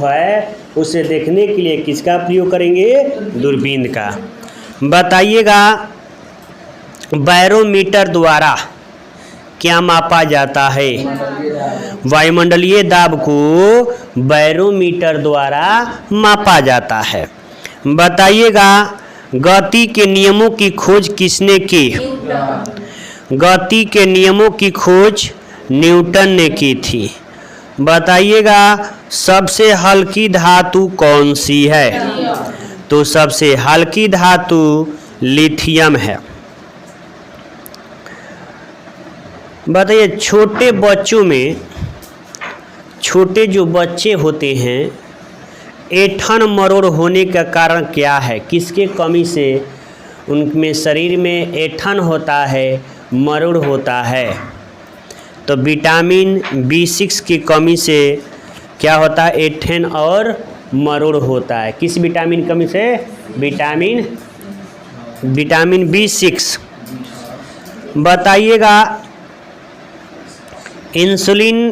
है उसे देखने के लिए किसका प्रयोग करेंगे? दूरबीन का। बताइएगा बैरोमीटर द्वारा क्या मापा जाता है? वायुमंडलीय दाब को बैरोमीटर द्वारा मापा जाता है। बताइएगा गति के नियमों की खोज किसने की? गति के नियमों की खोज न्यूटन ने की थी। बताइएगा सबसे हल्की धातु कौन सी है? तो सबसे हल्की धातु लिथियम है। बताइए छोटे बच्चों में, छोटे जो बच्चे होते हैं, ऐंठन मरोड़ होने का कारण क्या है? किसके कमी से उनमें शरीर में ऐंठन होता है, मरोड़ होता है? तो विटामिन B6 की कमी से क्या होता है? ऐंठन और मरोड़ होता है। किस विटामिन कमी से? Vitamin B6। बताइएगा इंसुलिन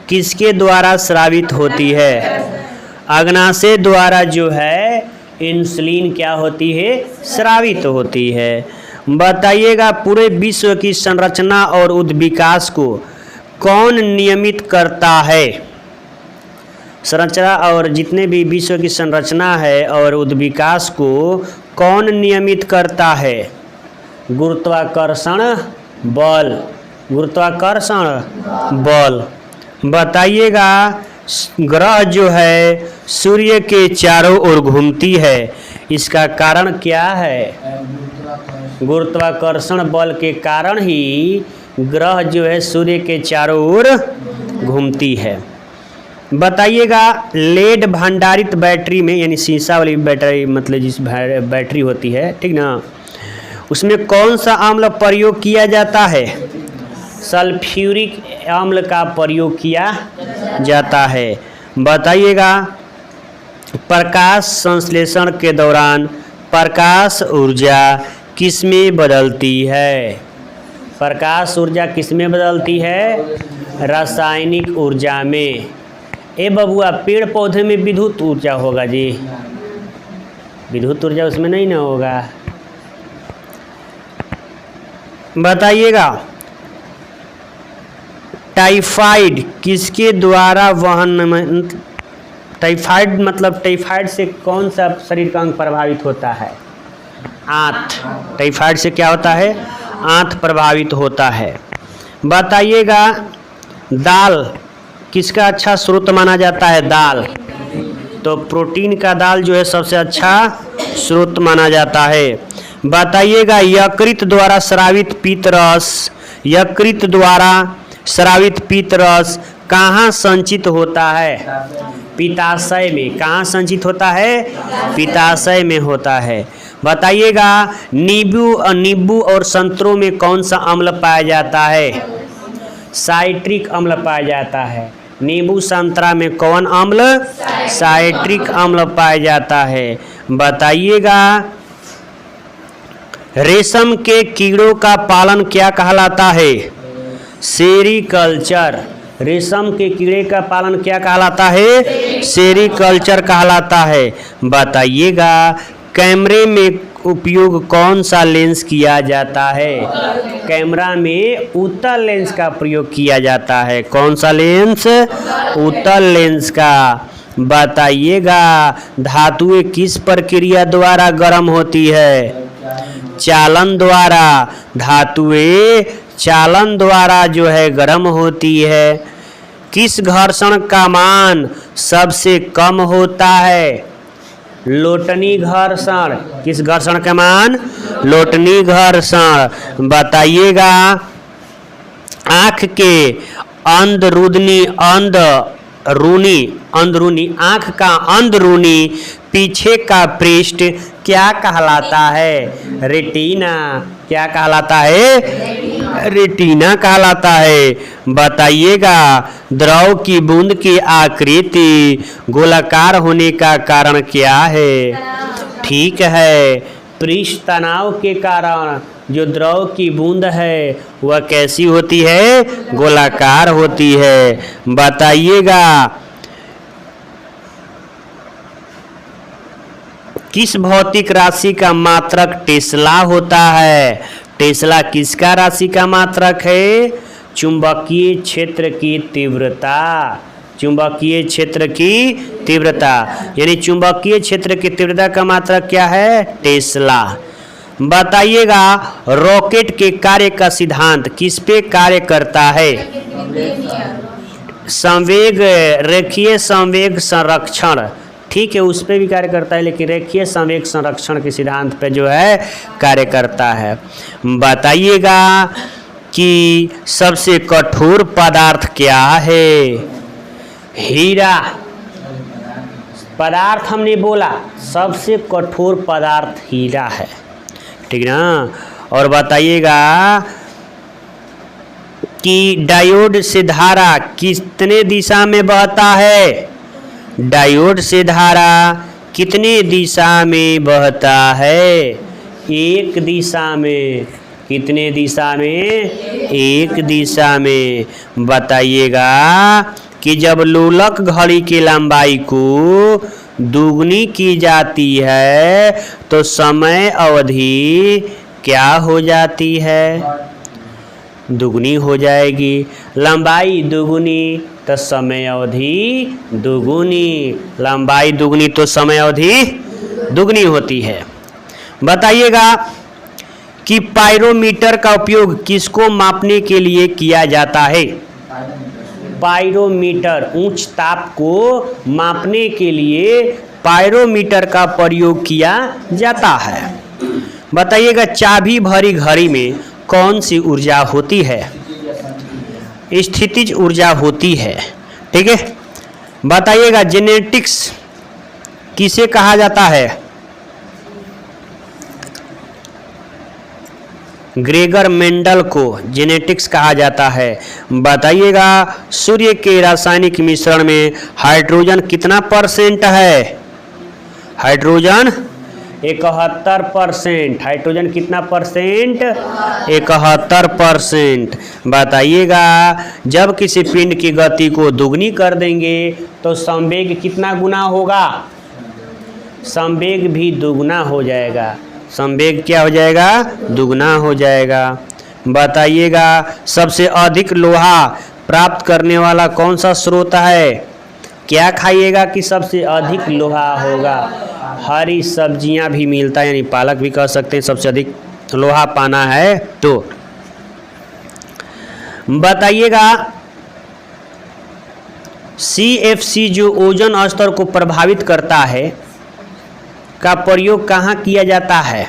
किसके द्वारा स्रावित होती है? अग्नाशय द्वारा जो है इंसुलिन क्या होती है? स्रावित होती है। बताइएगा पूरे विश्व की संरचना और उद्विकास को कौन नियमित करता है? संरचना और जितने भी विश्व की संरचना है और उद्विकास को कौन नियमित करता है? गुरुत्वाकर्षण बल। गुरुत्वाकर्षण बल। बताइएगा ग्रह जो है सूर्य के चारों ओर घूमती है, इसका कारण क्या है? गुरुत्वाकर्षण बल के कारण ही ग्रह जो है सूर्य के चारों ओर घूमती है। बताइएगा लेड भंडारित बैटरी में, यानी शीशा वाली बैटरी, मतलब जिस बैटरी होती है, ठीक ना, उसमें कौन सा अम्ल प्रयोग किया जाता है? सल्फ्यूरिक अम्ल का प्रयोग किया जाता है। बताइएगा प्रकाश संश्लेषण के दौरान प्रकाश ऊर्जा किसमें बदलती है? प्रकाश ऊर्जा किसमें बदलती है? रासायनिक ऊर्जा में। ए बबुआ पेड़ पौधे में विद्युत ऊर्जा होगा जी, विद्युत ऊर्जा उसमें नहीं ना होगा। बताइएगा टाइफाइड किसके द्वारा वहन? टाइफाइड मतलब टाइफाइड से कौन सा शरीर का अंग प्रभावित होता है? आंत। टाइफाइड से क्या होता है? आंत प्रभावित होता है। बताइएगा दाल किसका अच्छा स्रोत माना जाता है? दाल। तो प्रोटीन का दाल जो है सबसे अच्छा स्रोत माना जाता है। बताइएगा यकृत द्वारा स्रावित पीतरस, यकृत द्वारा स्रावित पीतरस कहाँ संचित होता है? पित्ताशय में। कहाँ संचित होता है? पित्ताशय में होता है। बताइएगा नींबू और संतरों में कौन सा अम्ल पाया जाता है? साइट्रिक अम्ल पाया जाता है। नींबू संतरा में कौन अम्ल? साइट्रिक अम्ल पाया जाता है। बताइएगा रेशम के कीड़ों का पालन क्या कहलाता है? सेरीकल्चर। रेशम के कीड़े का पालन क्या कहलाता है? सेरीकल्चर कहलाता है। बताइएगा कैमरे में उपयोग कौन सा लेंस किया जाता है? कैमरा में उत्तल लेंस का प्रयोग किया जाता है। कौन सा लेंस? उत्तल लेंस का। बताइएगा धातुएं किस प्रक्रिया द्वारा गर्म होती है? चालन द्वारा। धातुएं चालन द्वारा जो है गर्म होती है। किस घर्षण का मान सबसे कम होता है? लोटनी घर्षण। किस घर्षण का मान? लोटनी घर्षण। बताइएगा आँख के अंदरूनी आँख का अंदरूनी पीछे का पृष्ठ क्या कहलाता है? रेटिना। क्या कहलाता है? रेटिना कहलाता है। बताइएगा द्रव की बूंद की आकृति गोलाकार होने का कारण क्या है? ठीक है, पृष्ठ तनाव के कारण जो द्रव की बूंद है वह कैसी होती है? गोलाकार होती है। बताइएगा किस भौतिक राशि का मात्रक टेस्ला होता है? टेस्ला किसका राशि का मात्रक है? चुंबकीय क्षेत्र की तीव्रता। चुंबकीय क्षेत्र की तीव्रता, यानी चुंबकीय क्षेत्र की तीव्रता का मात्रक क्या है? टेस्ला। बताइएगा रॉकेट के कार्य का सिद्धांत किस पे कार्य करता है? संवेग, रेखीय संवेग संरक्षण, ठीक है, उस पर भी कार्य करता है, लेकिन रेखीय संवेग संरक्षण के सिद्धांत पे जो है कार्य करता है। बताइएगा कि सबसे कठोर पदार्थ क्या है? हीरा। पदार्थ हमने बोला, सबसे कठोर पदार्थ हीरा है, ठीक ना। और बताइएगा कि डायोड से धारा कितने दिशा में बहता है? डायोड से धारा कितने दिशा में बहता है? एक दिशा में। कितने दिशा में? एक दिशा में। बताइएगा कि जब लोलक घड़ी की लंबाई को दुगनी की जाती है तो समय अवधि क्या हो जाती है? दुगनी हो जाएगी। लंबाई दुगुनी तो समय अवधि दुगुनी, लंबाई दुगनी तो समय अवधि दुगनी होती है। बताइएगा कि पायरोमीटर का उपयोग किसको मापने के लिए किया जाता है? पायरोमीटर, उच्च ताप को मापने के लिए पायरोमीटर का प्रयोग किया जाता है। बताइएगा चाबी भरी घड़ी में कौन सी ऊर्जा होती है? स्थितिज ऊर्जा होती है, ठीक है। बताइएगा जेनेटिक्स किसे कहा जाता है? ग्रेगर मेंडल को जेनेटिक्स कहा जाता है। बताइएगा सूर्य के रासायनिक मिश्रण में हाइड्रोजन कितना % है? हाइड्रोजन 71%। हाइड्रोजन कितना %? 71%। बताइएगा जब किसी पिंड की गति को दुगनी कर देंगे तो संवेग कितना गुना होगा? संवेग भी दुगना हो जाएगा। संवेग क्या हो जाएगा? दुगना हो जाएगा। बताइएगा सबसे अधिक लोहा प्राप्त करने वाला कौन सा स्रोत है? क्या खाइएगा कि सबसे अधिक लोहा होगा? हरी सब्जियां भी मिलता है, यानी पालक भी कह सकते हैं। सबसे अधिक लोहा पाना है तो बताइएगा CFC जो ओजोन स्तर को प्रभावित करता है का प्रयोग कहाँ किया जाता है?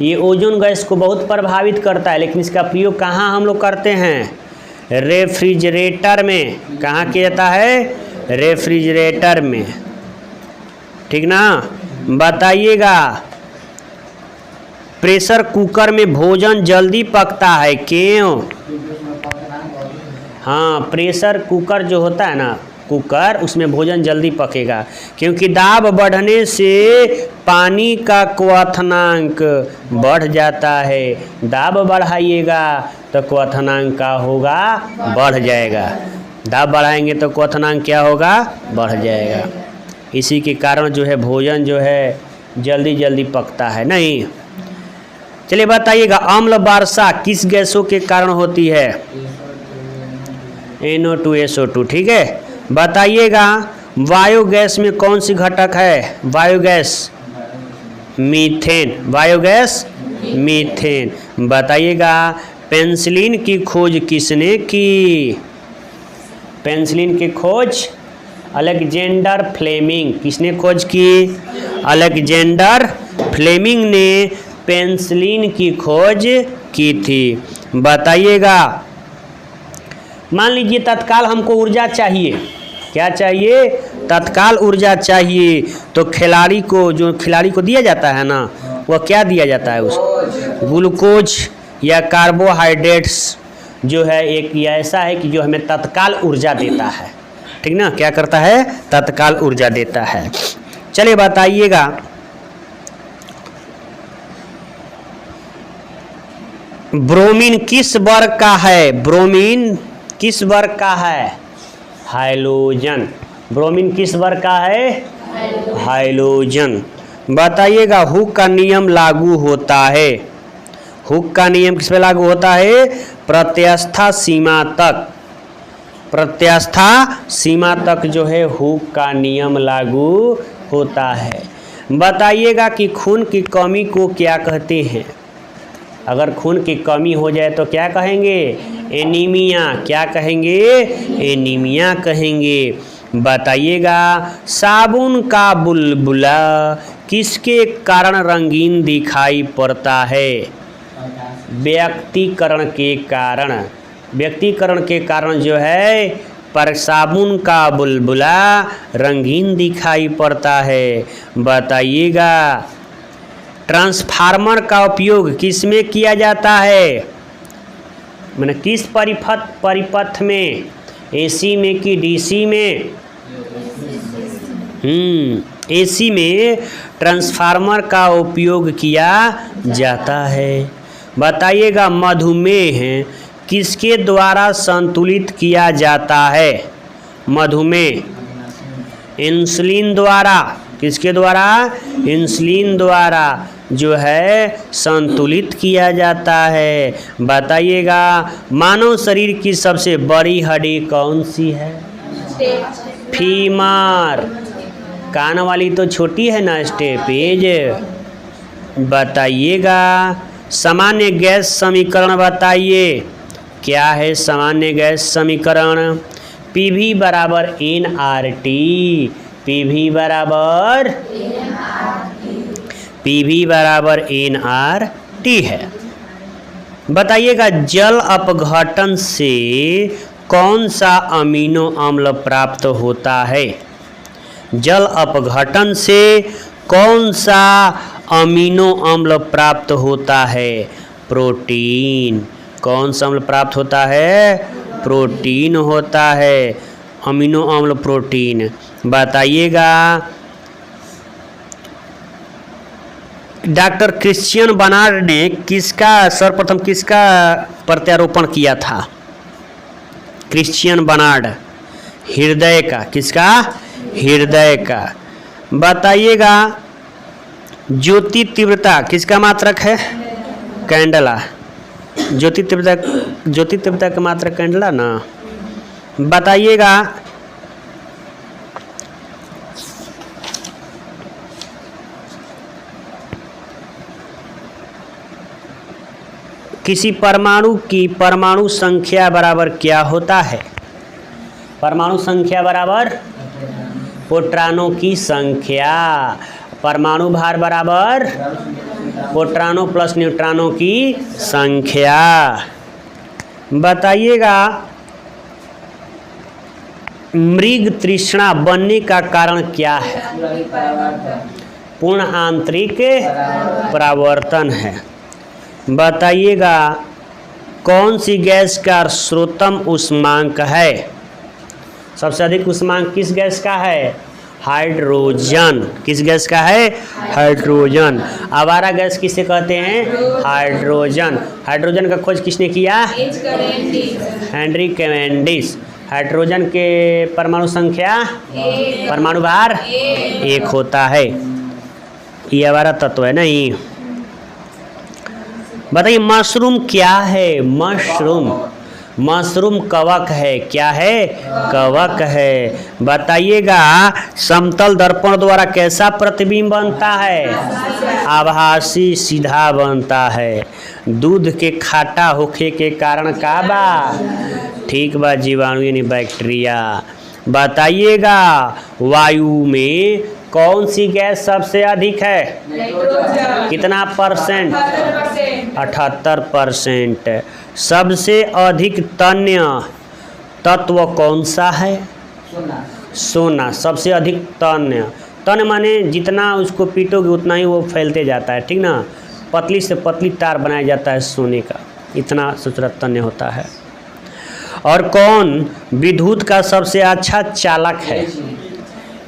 ये ओजोन गैस को बहुत प्रभावित करता है, लेकिन इसका प्रयोग कहाँ हम लोग करते हैं? रेफ्रिजरेटर में। कहाँ किया जाता है? रेफ्रिजरेटर में, ठीक ना। बताइएगा प्रेशर कुकर में भोजन जल्दी पकता है, क्यों? हाँ, प्रेशर कुकर जो होता है ना, कुकर, उसमें भोजन जल्दी पकेगा क्योंकि दाब बढ़ने से पानी का क्वथनांक बढ़ जाता है। दाब बढ़ाइएगा तो क्वथनांक का होगा? बढ़ जाएगा। दाब बढ़ाएंगे तो क्वथनांक क्या होगा? बढ़ जाएगा। इसी के कारण जो है भोजन जो है जल्दी जल्दी पकता है नहीं। चलिए बताइएगा अम्ल वर्षा किस गैसों के कारण होती है? NO2 SO2, ठीक है। बताइएगा बायोगैस में कौन सी घटक है? Biogas methane. Biogas methane. बताइएगा पेनिसिलिन की खोज किसने की? पेनिसिलिन की खोज अलेक्जेंडर फ्लेमिंग। किसने खोज की? अलेक्जेंडर फ्लेमिंग ने पेनिसिलिन की खोज की थी। बताइएगा मान लीजिए तत्काल हमको ऊर्जा चाहिए। क्या चाहिए? तत्काल ऊर्जा चाहिए तो खिलाड़ी को, जो खिलाड़ी को दिया जाता है ना, वह क्या दिया जाता है? उसको ग्लूकोज या कार्बोहाइड्रेट्स जो है एक ऐसा है कि जो हमें तत्काल ऊर्जा देता है, ठीक ना। क्या करता है? तत्काल ऊर्जा देता है। चलिए बताइएगा ब्रोमीन किस वर्ग का है? ब्रोमीन किस वर्ग का है? हाइलोजन। ब्रोमीन किस वर्ग का है? हाइलोजन। बताइएगा हुक का नियम लागू होता है। हुक का नियम किस पे लागू होता है? प्रत्यवस्था सीमा तक। प्रत्यवस्था सीमा तक जो है हुक का नियम लागू होता है। बताइएगा कि खून की कमी को क्या कहते हैं? अगर खून की कमी हो जाए तो क्या कहेंगे? एनीमिया। क्या कहेंगे? एनीमिया कहेंगे। बताइएगा साबुन का बुलबुला किसके कारण रंगीन दिखाई पड़ता है? व्यक्तिकरण के कारण। व्यक्तिकरण के कारण जो है पर साबुन का बुलबुला रंगीन दिखाई पड़ता है। बताइएगा ट्रांसफार्मर का उपयोग किस में किया जाता है? मैंने किस परिपथ में? एसी में कि डीसी में? एसी में ट्रांसफार्मर का उपयोग किया जाता है। बताइएगा मधुमेह किसके द्वारा संतुलित किया जाता है? मधुमेह इंसुलिन द्वारा। किसके द्वारा? इंसुलिन द्वारा जो है संतुलित किया जाता है। बताइएगा मानव शरीर की सबसे बड़ी हड्डी कौन सी है? फीमर। कान वाली तो छोटी है ना, स्टेपेज। बताइएगा सामान्य गैस समीकरण बताइए। क्या है सामान्य गैस समीकरण? पीवी बराबर NRT। पीवी बराबर NRT है। बताइएगा जल अपघटन से कौन सा अमीनो अम्ल प्राप्त होता है? जल अपघटन से कौन सा अमीनो अम्ल प्राप्त होता है? प्रोटीन। कौन सा अम्ल प्राप्त होता है? प्रोटीन होता है। अमीनो अम्ल प्रोटीन। बताइएगा डॉक्टर क्रिश्चियन बर्नार्ड ने सर्वप्रथम किसका प्रत्यारोपण किया था? Christian Barnard. हृदय का। किसका? हृदय का। बताइएगा ज्योति तीव्रता किसका मात्रक है? कैंडला। ज्योति तीव्रता का मात्रक कैंडला ना। बताइएगा किसी परमाणु की परमाणु संख्या बराबर क्या होता है? परमाणु संख्या बराबर प्रोटॉनों की संख्या। परमाणु भार बराबर प्रोटॉनों प्लस न्यूट्रॉनों की संख्या। बताइएगा मृग तृष्णा बनने का कारण क्या है? पूर्ण आंतरिक परावर्तन है। बताइएगा कौन सी गैस का सर्वोत्तम उष्मांक है? सबसे अधिक उष्मांक किस गैस का है? हाइड्रोजन। किस गैस का है? हाइड्रोजन। आवारा गैस किसे कहते हैं? हाइड्रोजन। हाइड्रोजन का खोज किसने किया? Henry Cavendish. हाइड्रोजन के परमाणु संख्या परमाणु भार 1 होता है। ये आवारा तत्व है नहीं। बताइए मशरूम क्या है? मशरूम कवक है। क्या है? कवक है। बताइएगा समतल दर्पण द्वारा कैसा प्रतिबिंब बनता है? आभासी सीधा बनता है। दूध के खाटा होखे के कारण का बा? ठीक बा, जीवाणु यानी बैक्टीरिया। बताइएगा वायु में कौन सी गैस सबसे अधिक है? कितना परसेंट? 78%। सबसे अधिक तन्य तत्व कौन सा है? सोना। सबसे अधिक तन्य माने जितना उसको पीटोगे उतना ही वो फैलते जाता है। ठीक ना। पतली से पतली तार बनाया जाता है सोने का, इतना सूत्रत तन्य होता है। और कौन विद्युत का सबसे अच्छा चालक है?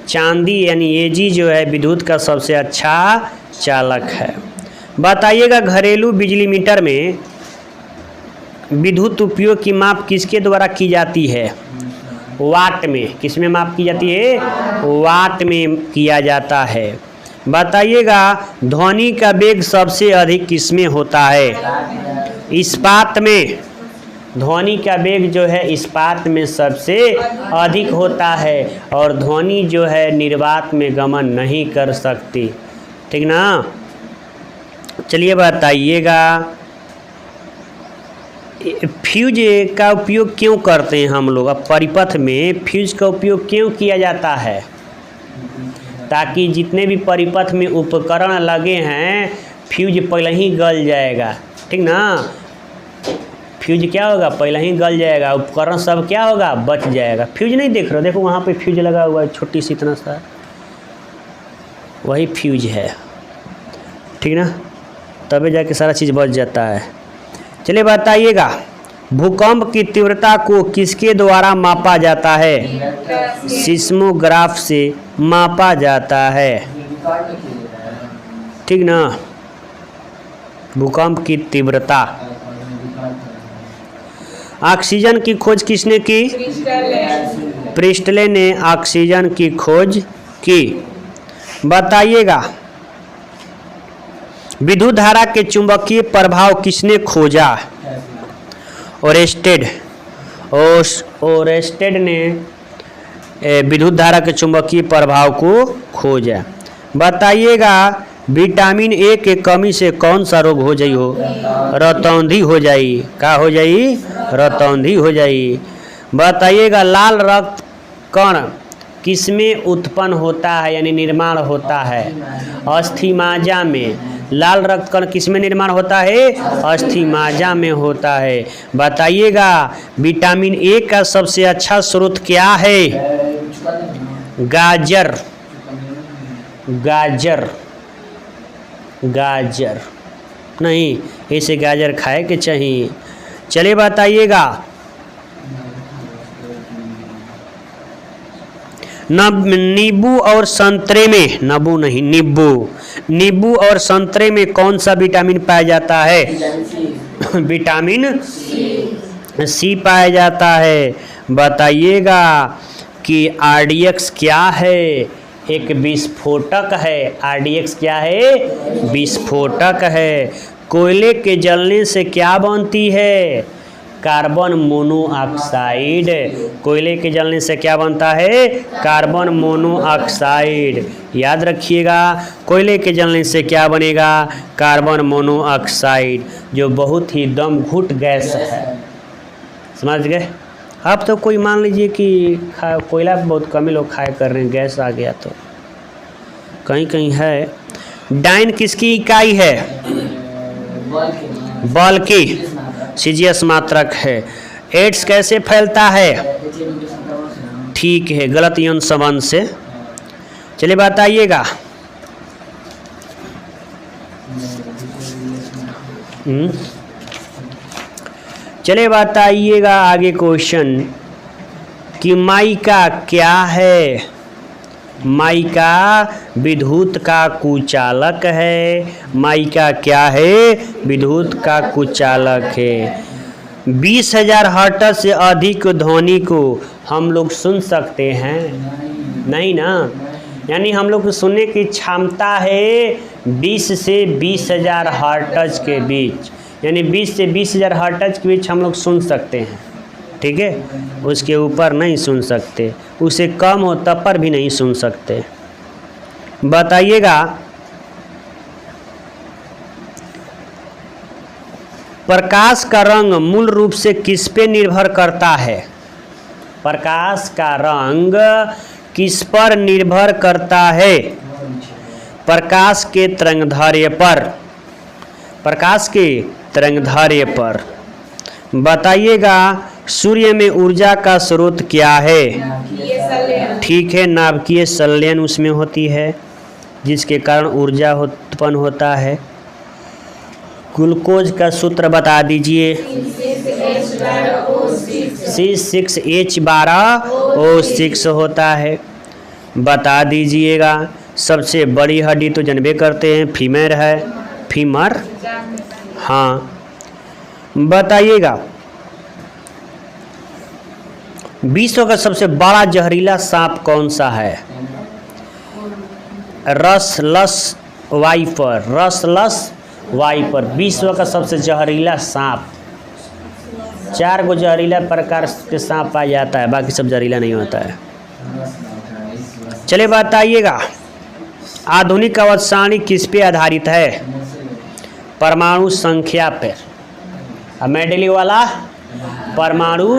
चांदी यानी Ag जो है विद्युत का सबसे अच्छा चालक है। बताइएगा घरेलू बिजली मीटर में विद्युत उपयोग की माप किसके द्वारा की जाती है? वाट में। किस में माप की जाती है? वाट में किया जाता है। बताइएगा ध्वनि का वेग सबसे अधिक किसमें होता है? इस्पात में। ध्वनि का वेग जो है इस्पात में सबसे अधिक होता है और ध्वनि जो है निर्वात में गमन नहीं कर सकती। ठीक ना? चलिए बताइएगा फ्यूज का उपयोग क्यों करते हैं हम लोग? अब परिपथ में फ्यूज का उपयोग क्यों किया जाता है? ताकि जितने भी परिपथ में उपकरण लगे हैं फ्यूज पहले ही गल जाएगा। ठीक ना? फ्यूज क्या होगा? पहले ही गल जाएगा, उपकरण सब क्या होगा? बच जाएगा। फ्यूज नहीं देख रहे हो? देखो वहाँ पे फ्यूज लगा हुआ है, छोटी सी इतना सा, वही फ्यूज है। ठीक ना? तभी जाके सारा चीज़ बच जाता है। चलिए बताइएगा भूकंप की तीव्रता को किसके द्वारा मापा जाता है? सिस्मोग्राफ से मापा जाता है। ठीक ना? भूकंप की तीव्रता। ऑक्सीजन की खोज किसने की? प्रिस्टले ने ऑक्सीजन की खोज की। बताइएगा विद्युत धारा के चुंबकीय प्रभाव किसने खोजा? ओरेस्टेड। ओरेस्टेड ने विद्युत धारा के चुंबकीय प्रभाव को खोजा। बताइएगा विटामिन ए के कमी से कौन सा रोग हो जाई? रतौंधी हो जाई। का हो जाई? रतौंधी हो जाई। बताइएगा लाल रक्त कण किसमें उत्पन्न होता है यानी निर्माण होता है? अस्थिमाजा में। लाल रक्त कण किसमें निर्माण होता है? अस्थिमाजा में होता है। बताइएगा विटामिन ए का सबसे अच्छा स्रोत क्या है? गाजर। गाजर। गाजर नहीं, ऐसे गाजर खाए के चाहिए। चलिए बताइएगा नींबू और संतरे में, नींबू नहीं नींबू, नींबू और संतरे में कौन सा विटामिन पाया जाता है? विटामिन सी पाया जाता है। बताइएगा कि आरडीएक्स क्या है? एक विस्फोटक है। आरडीएक्स क्या है? विस्फोटक है। कोयले के जलने से क्या बनती है? Carbon monoxide. कोयले के जलने से क्या बनता है? Carbon monoxide. याद रखिएगा कोयले के जलने से क्या बनेगा? कार्बन मोनोऑक्साइड, जो बहुत ही दम घुट गैस है। समझ गए? अब तो कोई मान लीजिए कि कोयला बहुत कम ही लोग खाए कर रहे हैं, गैस आ गया तो कहीं कहीं है। डाइन किसकी इकाई है? बल की। सीजीएस मात्रक है। एड्स कैसे फैलता है? ठीक है, गलत यौन संबंध से। चलिए बताइएगा चलिए बताइएगा आगे क्वेश्चन कि माइका क्या है? माइका विद्युत का कुचालक है। माइका क्या है? विद्युत का कुचालक है। 20,000 हर्ट्ज से अधिक ध्वनि को हम लोग सुन सकते हैं? नहीं ना। यानी हम लोग को सुनने की क्षमता है 20 से 20,000 हर्ट्ज के बीच, यानी 20 से 20,000 हर्ट्ज के बीच हम लोग सुन सकते हैं। ठीक है, उसके ऊपर नहीं सुन सकते, उसे कम हो तब पर भी नहीं सुन सकते। बताइएगा प्रकाश का रंग मूल रूप से किस पे निर्भर करता है? प्रकाश का रंग किस पर निर्भर करता है? प्रकाश के तरंगदैर्घ्य पर। प्रकाश के तरंगदैर्घ्य पर। बताइएगा सूर्य में ऊर्जा का स्रोत क्या है? ठीक है, नाभिकीय संलयन उसमें होती है जिसके कारण ऊर्जा उत्पन्न होता है। ग्लूकोज का सूत्र बता दीजिए। C6H12O6 होता है। बता दीजिएगा सबसे बड़ी हड्डी तो जानबे करते हैं फीमेर है। फीमर, हाँ। बताइएगा विश्व का सबसे बड़ा जहरीला सांप कौन सा है? रसलस वाइपर, रसलस वाइपर विश्व का सबसे जहरीला सांप। 4 गो जहरीला प्रकार के सांप पाया जाता है, बाकी सब जहरीला नहीं होता है। चलिए बताइएगा, आधुनिक अवध सारणी किस पे आधारित है? परमाणु संख्या पर। अब मेंडेली वाला परमाणु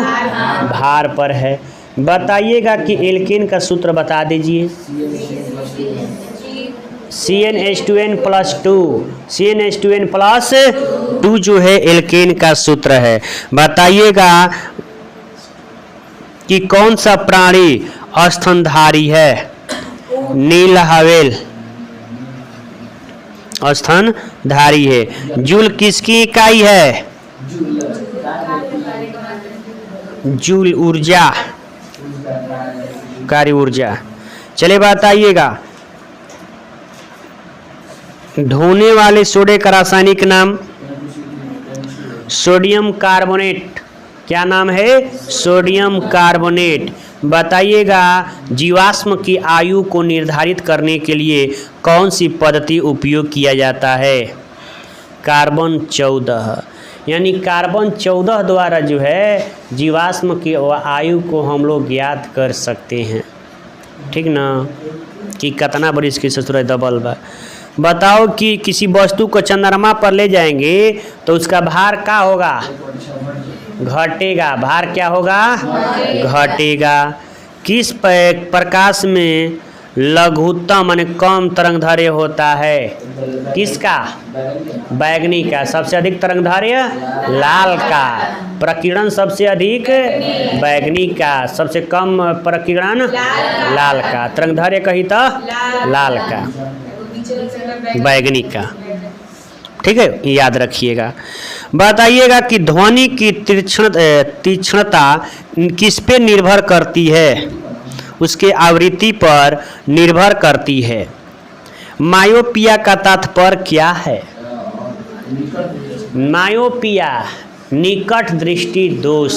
भार पर है। बताइएगा कि एल्केन का सूत्र बता दीजिए। CnH2n+2, CnH2n+2 जो है एल्केन का सूत्र है। बताइएगा कि कौन सा प्राणी स्तनधारी है? नील हवेल स्तनधारी है। जूल किसकी इकाई है? जूल ऊर्जा, कार्य ऊर्जा। चलिए बताइएगा, ढोने वाले सोडे का रासायनिक नाम? Sodium carbonate. क्या नाम है? Sodium carbonate. बताइएगा, जीवाश्म की आयु को निर्धारित करने के लिए कौन सी पद्धति उपयोग किया जाता है? कार्बन 14, यानी कार्बन 14 द्वारा जो है जीवाश्म की आयु को हम लोग ज्ञात कर सकते हैं। ठीक ना, कि कितना बड़ी इसकी सूरज दबल बा। बताओ कि किसी वस्तु को चंद्रमा पर ले जाएंगे तो उसका भार क्या होगा? घटेगा। भार क्या होगा? घटेगा। किस प्रकाश में लघुत्तम माने कम तरंगदैर्घ्य होता है? किसका? बैगनी का। सबसे अधिक तरंगदैर्घ्य लाल का। प्रकीर्णन सबसे अधिक बैगनी का, सबसे कम प्रकीर्णन लाल का। तरंगदैर्घ्य कही तो लाल का, बैगनी का। ठीक है, याद रखिएगा। बताइएगा कि ध्वनि की तीक्ष्णता किस पे निर्भर करती है? उसके आवृत्ति पर निर्भर करती है। मायोपिया का तात्पर्य क्या है? मायोपिया निकट दृष्टि दोष,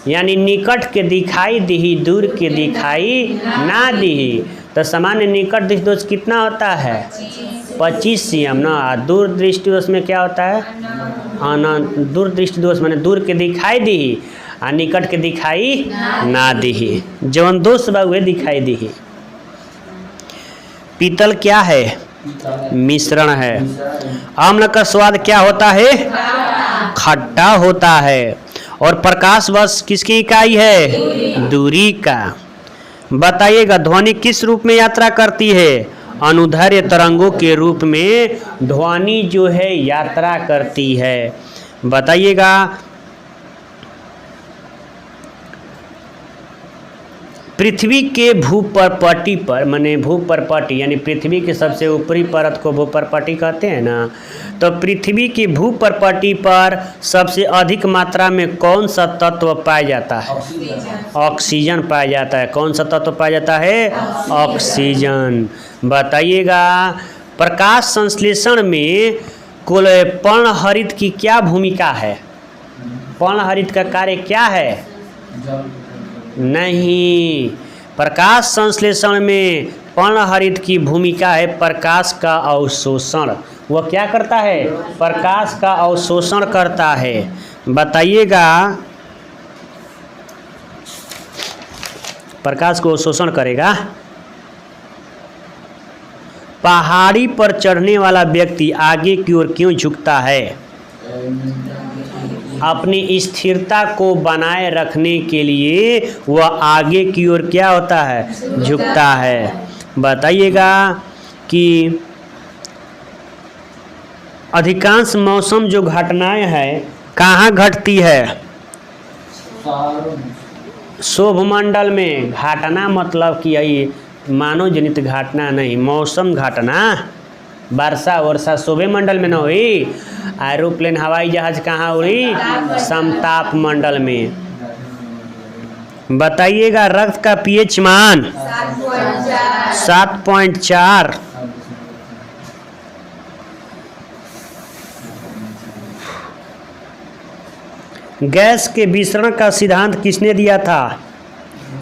यानी निकट के दिखाई दिही, दूर के दिखाई ना दिही। तो सामान्य निकट दृष्टि दोष कितना होता है? 25 cm ना। दूर दृष्टि दोष में क्या होता है? दूर दृष्टि दोष माने दूर के दिखाई दी आ निकट के दिखाई ना दी। जवन दोष बा वे दिखाई दी। पीतल क्या है? मिश्रण है। अम्ल का स्वाद क्या होता है? खट्टा होता है। और प्रकाश वर्ष किसकी इकाई है? दूरी का। बताइएगा, ध्वनि किस रूप में यात्रा करती है? अनुदैर्घ्य तरंगों के रूप में ध्वनि जो है यात्रा करती है। बताइएगा, पृथ्वी के भूपरपटी पर माने भूपरपटी यानी पृथ्वी के सबसे ऊपरी परत को भूपरपटी कहते हैं ना। तो पृथ्वी की भूपरपटी पर सबसे अधिक मात्रा में कौन सा तत्व पाया जाता है? ऑक्सीजन पाया जाता है। कौन सा तत्व पाया जाता है? ऑक्सीजन। बताइएगा, प्रकाश संश्लेषण में कुल पर्णहरित की क्या भूमिका है? पर्णहरित का कार्य क्या है? नहीं, प्रकाश संश्लेषण में पर्णहरित की भूमिका है प्रकाश का अवशोषण। वह क्या करता है? प्रकाश का अवशोषण करता है। बताइएगा, प्रकाश को अवशोषण करेगा। पहाड़ी पर चढ़ने वाला व्यक्ति आगे की ओर क्यों झुकता है? अपनी स्थिरता को बनाए रखने के लिए वह आगे की ओर क्या होता है? झुकता है। बताइएगा कि अधिकांश मौसम जो घटनाएं हैं कहाँ घटती है? शोभमंडल में। घटना मतलब कि यही मानव जनित घटना नहीं, मौसम घटना। वर्षा वर्षा शोभे मंडल में न हुई। एरोप्लेन हवाई जहाज कहाँ उड़ी? समताप मंडल में। बताइएगा, रक्त का पीएच मान 7.4। गैस के विसरण का सिद्धांत किसने दिया था?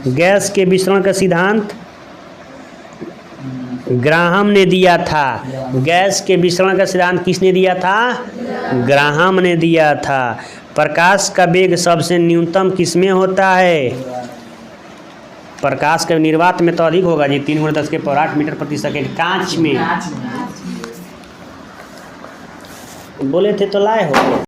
गैस के विसरण का सिद्धांत ग्राहम ने दिया था। गैस के विसरण का सिद्धांत किसने दिया था? ग्राहम ने दिया था। प्रकाश का वेग सबसे न्यूनतम किसमें होता है? प्रकाश का निर्वात में तो अधिक होगा जी, 3×10⁸ मीटर प्रति सेकेंड। कांच में बोले थे तो लाए हो।